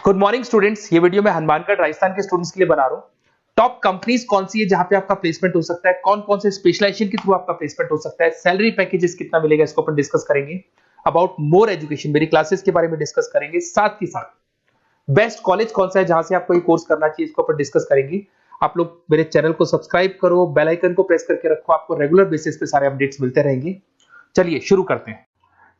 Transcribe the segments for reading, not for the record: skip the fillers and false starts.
Good morning students. ये video मैं हनुमानगढ़ राजस्थान के स्टूडेंट्स के लिए बना रहा हूँ। टॉप कंपनीज कौन सी है जहां पे आपका प्लेसमेंट हो सकता है, कौन कौन से स्पेशलाइजेशन के थ्रू आपका प्लेसमेंट हो सकता है, सैलरी पैकेजेस कितना मिलेगा, इसको अपन डिस्कस करेंगे। अबाउट मोर एजुकेशन, मेरी क्लासेस के बारे में डिस्कस करेंगे। साथ ही साथ बेस्ट कॉलेज कौन सा है जहां से आपको ये कोर्स करना चाहिए, इसको अपन डिस्कस करेंगे। आप लोग मेरे चैनल को सब्सक्राइब करो, बेल आइकन को प्रेस करके रखो, आपको रेगुलर बेसिस पे सारे अपडेट्स मिलते रहेंगे। चलिए शुरू करते हैं।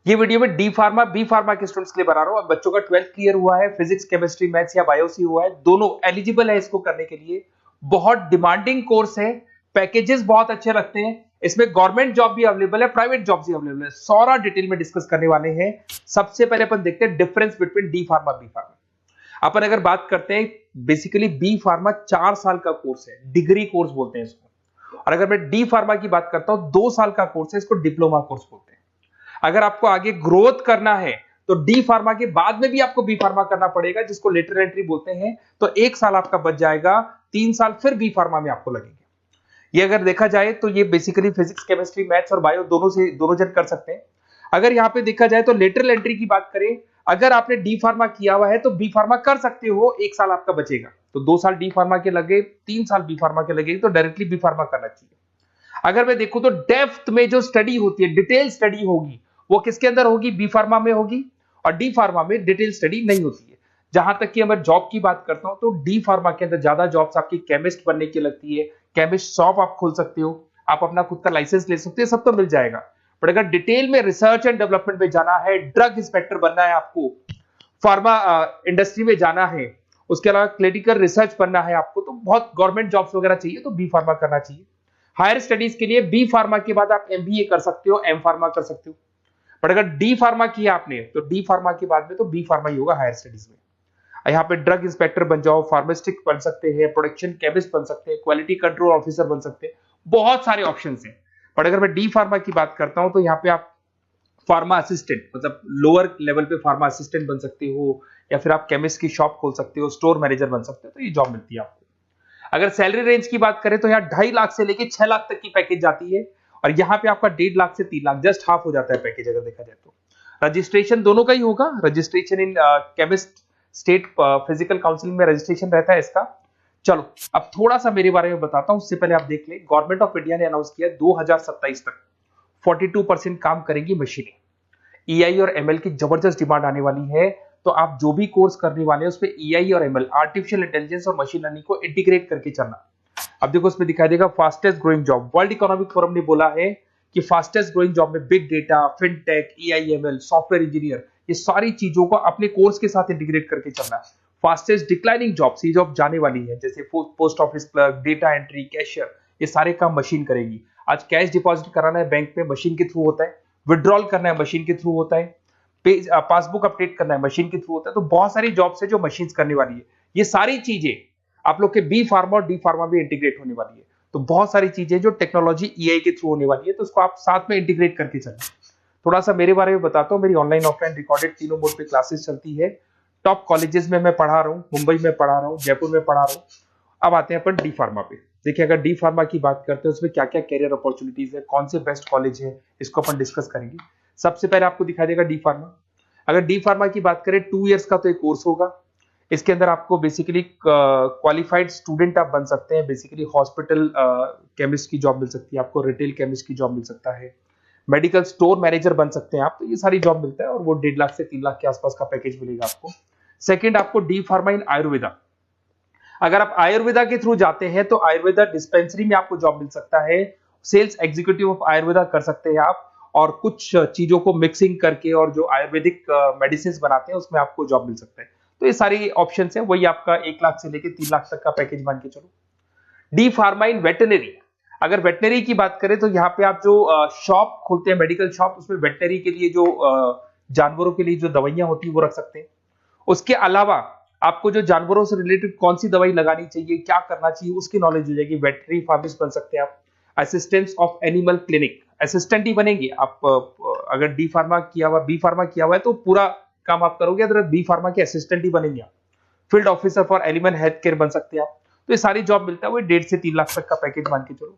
ये वीडियो में डी फार्मा बी फार्मा के स्टूडेंट्स के लिए बना रहा हूं। अब बच्चों का 12th क्लियर हुआ है, फिजिक्स केमिस्ट्री मैथ्स या बायो से हुआ है, दोनों एलिजिबल है इसको करने के लिए। बहुत डिमांडिंग कोर्स है, पैकेजेस बहुत अच्छे रखते हैं। इसमें गवर्नमेंट जॉब भी अवेलेबल है, प्राइवेट जॉब भी अवेलेबल है। सारा डिटेल में डिस्कस करने वाले हैं। सबसे पहले अपन देखते हैं difference between D pharma B pharma. अपन अगर बात करते हैं, बेसिकली बी फार्मा 4 साल का कोर्स है, डिग्री कोर्स बोलते हैं इसको। और अगर मैं डी फार्मा की बात करता हूं, 2 साल का कोर्स है, इसको डिप्लोमा कोर्स बोलते हैं। अगर आपको आगे ग्रोथ करना है तो डी फार्मा के बाद में भी आपको बी फार्मा करना पड़ेगा, जिसको लेटर एंट्री बोलते हैं। तो 1 साल आपका बच जाएगा, 3 साल फिर बी फार्मा में आपको लगेंगे। ये अगर देखा जाए तो ये बेसिकली फिजिक्स केमिस्ट्री मैथ्स और बायो दोनों जन कर सकते हैं। अगर यहां पे देखा जाए तो लेटरल एंट्री की बात करें, अगर आपने डी फार्मा किया हुआ है तो बी फार्मा कर सकते हो, 1 साल आपका बचेगा। तो 2 साल डी फार्मा के लगे, 3 साल बी फार्मा के लगे, तो डायरेक्टली बी फार्मा करना चाहिए। अगर मैं देखूं तो डेप्थ में जो स्टडी होती है, डिटेल स्टडी होगी, वो किसके अंदर होगी? बी फार्मा में होगी। और डी फार्मा में डिटेल स्टडी नहीं होती है। जहां तक कि मैं जॉब की बात करता हूं तो डी फार्मा के अंदर ज्यादा जॉब्स आपकी केमिस्ट बनने की लगती है। केमिस्ट शॉप आप खोल सकते हो, आप अपना खुद का लाइसेंस ले सकते हो, सब तो मिल जाएगा। पर अगर डिटेल में रिसर्च एंड डेवलपमेंट में जाना है, ड्रग इंस्पेक्टर बनना है आपको, फार्मा इंडस्ट्री में जाना है, उसके अलावा क्लिनिकल रिसर्च बनना है आपको, तो बहुत गवर्नमेंट जॉब्स वगैरह चाहिए, तो बी फार्मा करना चाहिए। हायर स्टडीज के लिए बी फार्मा के बाद आप एमबीए कर सकते हो, एम फार्मा कर सकते हो। बट अगर डी फार्मा किया आपने तो डी फार्मा के बाद में तो बी फार्मा ही होगा हायर स्टडीज में। यहाँ पे ड्रग इंस्पेक्टर बन जाओ, फार्मास्टिक बन सकते हैं, प्रोडक्शन केमिस्ट बन सकते हैं, क्वालिटी कंट्रोल ऑफिसर बन सकते हैं, बहुत सारे ऑप्शन हैं। बट अगर मैं डी फार्मा की बात करता हूं तो यहाँ पे आप फार्मा असिस्टेंट, मतलब लोअर लेवल पे फार्मा असिस्टेंट बन सकते हो, या फिर आप केमिस्ट की शॉप खोल सकते हो, स्टोर मैनेजर बन सकते हो, तो ये जॉब मिलती है आपको। अगर सैलरी रेंज की बात करें तो यहाँ 2.5 लाख से लेके 6 लाख तक की पैकेज जाती है। और यहाँ पे आपका 1.5 लाख से 3 लाख, जस्ट हाफ हो जाता है पैकेज अगर देखा जाए तो। रजिस्ट्रेशन दोनों का ही होगा। Registration in chemist state physical counselling में रजिस्ट्रेशन रहता है इसका। चलो अब थोड़ा सा मेरे बारे में बताता हूं, उससे पहले आप देख ले, गवर्नमेंट ऑफ इंडिया ने अनाउंस किया 2027 तक 42% काम करेंगी मशीनें। ईआई और एमएल की जबरदस्त डिमांड आने वाली है। तो आप जो भी कोर्स करने वाले हैं उसपे ईआई और एमएल, आर्टिफिशियल इंटेलिजेंस और मशीन लर्निंग को इंटीग्रेट करके चलना। अब देखो इसमें दिखाई देगा fastest growing job. World Economic Forum ने बोला है कि फास्टेस्ट ग्रोइंग जॉब में big data, fintech, AI ML, software engineer, ये सारी चीजों को अपने कोर्स के साथ इंटीग्रेट करके चलना है। फास्टेस्ट डिक्लाइनिंग जॉब्स, ये जॉब जाने वाली है, जैसे post office clerk, data entry, cashier, ये सारे काम मशीन करेगी। आज कैश डिपॉजिट कराना है बैंक में, मशीन के थ्रू होता है। विड्रॉल करना है, मशीन के थ्रू होता है। पासबुक अपडेट करना है, मशीन के थ्रू होता है। तो बहुत सारी जॉब्स है जो मशीन करने वाली है। ये सारी चीजें आप लोग के बी फार्मा और डी फार्मा में इंटीग्रेट होने वाली है। तो बहुत सारी चीजें जो टेक्नोलॉजी ईआई के थ्रू होने वाली है, तो उसको आप साथ में इंटीग्रेट करके चलें। थोड़ा सा मेरे बारे में बताता हूँ। मेरी ऑनलाइन ऑफलाइन रिकॉर्डेड तीनों मोड पे क्लासेस चलती है। टॉप कॉलेजेस में मैं पढ़ा रहा हूँ, मुंबई में पढ़ा रहा हूँ, जयपुर में पढ़ा रहा हूँ। अब आते हैं अपन डी फार्मा पे। देखिए अगर डी फार्मा की बात करते हैं उसमें क्या क्या कैरियर अपॉर्चुनिटीज है, कौन से बेस्ट कॉलेज है, इसको अपन डिस्कस करेंगे। सबसे पहले आपको दिखाई देगा डी फार्मा। अगर डी फार्मा की बात करें 2 इयर्स का तो एक कोर्स होगा। इसके अंदर आपको बेसिकली क्वालिफाइड स्टूडेंट आप बन सकते हैं। बेसिकली हॉस्पिटल केमिस्ट की जॉब मिल सकती है आपको, रिटेल केमिस्ट की जॉब मिल सकता है, मेडिकल स्टोर मैनेजर बन सकते हैं आप। तो ये सारी जॉब मिलता है और वो 1.5 लाख से 3 लाख के आसपास का पैकेज मिलेगा आपको। सेकंड, आपको डी फार्मा इन आयुर्वेदा। अगर आप आयुर्वेदा के थ्रू जाते हैं तो आयुर्वेदा डिस्पेंसरी में आपको जॉब मिल सकता है। सेल्स एग्जीक्यूटिव ऑफ आयुर्वेदा कर सकते हैं आप, और कुछ चीजों को मिक्सिंग करके और जो आयुर्वेदिक मेडिसिन बनाते हैं उसमें आपको जॉब मिल सकता है। तो ये सारी ऑप्शन है, वही आपका 1 लाख से लेके 3 लाख तक का पैकेज मान के चलो। डी फार्मा इन वेटनरी। अगर वेटनरी की बात करें तो यहाँ पे आप जो शॉप खोलते हैं, मेडिकल शॉप, उसमें वेटनरी के लिए जो जानवरों के लिए जो दवाइयां होती है वो रख सकते हैं। उसके अलावा आपको जो जानवरों से रिलेटेड कौन सी दवाई लगानी चाहिए, क्या करना चाहिए, उसकी नॉलेज हो जाएगी। वेटनरी फार्मासिस्ट बन सकते हैं आप। Assistants of animal clinic, assistant ही बनेंगे आप। अगर डी फार्मा किया हुआ, बी फार्मा किया हुआ है तो पूरा काम आप करोगे, अगर बी फार्मा के असिस्टेंट ही बनेंगे आप। Field officer for animal health care बन सकते हैं आप। तो ये सारी जॉब मिलता है, वो 1.5 से 3 लाख तक का पैकेज मान के चलो।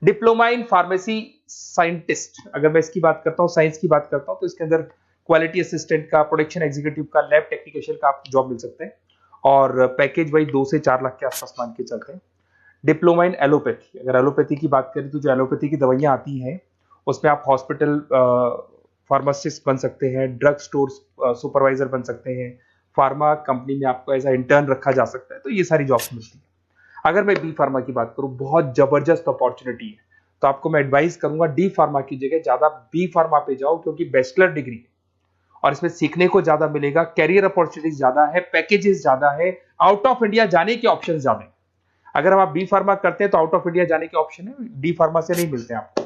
डिप्लोमा इन फार्मेसी साइंटिस्ट, अगर मैं इसकी बात करता हूँ, साइंस की बात करता हूँ, तो इसके अंदर क्वालिटी असिस्टेंट का, प्रोडक्शन एग्जीक्यूटिव का, लैब टेक्नीशियन का आप जॉब मिल सकते हैं और पैकेज वही 2 से 4 लाख के आसपास मान के चलते हैं। डिप्लोमा इन एलोपैथी, अगर एलोपैथी की बात करें तो जो एलोपैथी की दवाइयां आती हैं उसमें आप हॉस्पिटल फार्मासिस्ट बन सकते हैं, ड्रग स्टोर सुपरवाइजर बन सकते हैं, फार्मा कंपनी में आपको एज अ इंटर्न रखा जा सकता है, तो ये सारी जॉब्स मिलती है। अगर मैं बी फार्मा की बात करूं, बहुत जबरदस्त अपॉर्चुनिटी है, तो आपको मैं एडवाइस करूंगा डी फार्मा की जगह ज्यादा बी फार्मा पे जाओ, क्योंकि बैचलर डिग्री और इसमें सीखने को ज्यादा मिलेगा, कैरियर अपॉर्चुनिटीज ज्यादा है, पैकेजेस ज्यादा है, आउट ऑफ इंडिया जाने के ऑप्शन ज्यादा है। अगर हम आप बी फार्मा करते हैं तो आउट ऑफ इंडिया जाने के ऑप्शन है, डी फार्मा से नहीं मिलते आपको।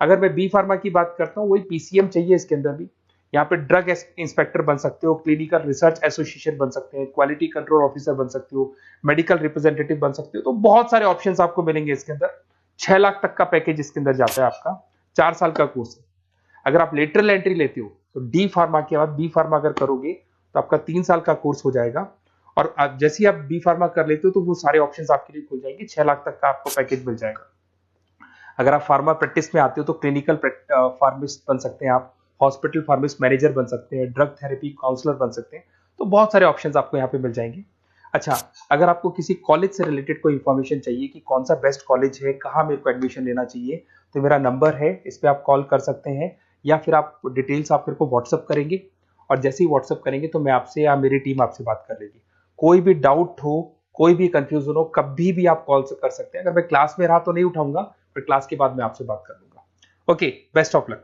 अगर मैं बी फार्मा की बात करता हूँ, वही पीसीएम चाहिए इसके अंदर भी, यहाँ पे ड्रग इंस्पेक्टर बन सकते हो, क्लिनिकल रिसर्च एसोसिएशन बन सकते हैं, क्वालिटी कंट्रोल ऑफिसर बन सकते हो, मेडिकल रिप्रेजेंटेटिव बन सकते हो, तो बहुत सारे ऑप्शंस आपको मिलेंगे इसके अंदर। 6 लाख तक का पैकेज इसके अंदर जाता है आपका, 4 साल का कोर्स है। अगर आप लेटरल एंट्री लेते हो तो डी फार्मा के बाद बी फार्मा अगर करोगे तो आपका 3 साल का कोर्स हो जाएगा, और जैसे ही आप बी फार्मा कर लेते हो तो वो सारे ऑप्शंस आपके लिए खुल जाएंगे, 6 लाख तक का आपको पैकेज मिल जाएगा। अगर आप फार्मा प्रैक्टिस में आते हो तो क्लिनिकल फार्मिस्ट बन सकते हैं आप, हॉस्पिटल फार्मिस्ट मैनेजर बन सकते हैं, ड्रग थेरेपी काउंसलर बन सकते हैं, तो बहुत सारे ऑप्शंस आपको यहाँ पे मिल जाएंगे। अच्छा, अगर आपको किसी कॉलेज से रिलेटेड कोई इंफॉर्मेशन चाहिए कि कौन सा बेस्ट कॉलेज है, कहाँ मेरे को एडमिशन लेना चाहिए, तो मेरा नंबर है, इस पर आप कॉल कर सकते हैं, या फिर आप डिटेल्स आप मेरे को व्हाट्सअप करेंगे, और जैसे ही व्हाट्सअप करेंगे तो मैं आपसे या मेरी टीम आपसे बात कर लेगी। कोई भी डाउट हो, कोई भी कंफ्यूजन हो, कभी भी आप कॉल कर सकते हैं। अगर मैं क्लास में रहा तो नहीं उठाऊंगा, फिर क्लास के बाद मैं आपसे बात कर लूंगा। Okay, best of luck.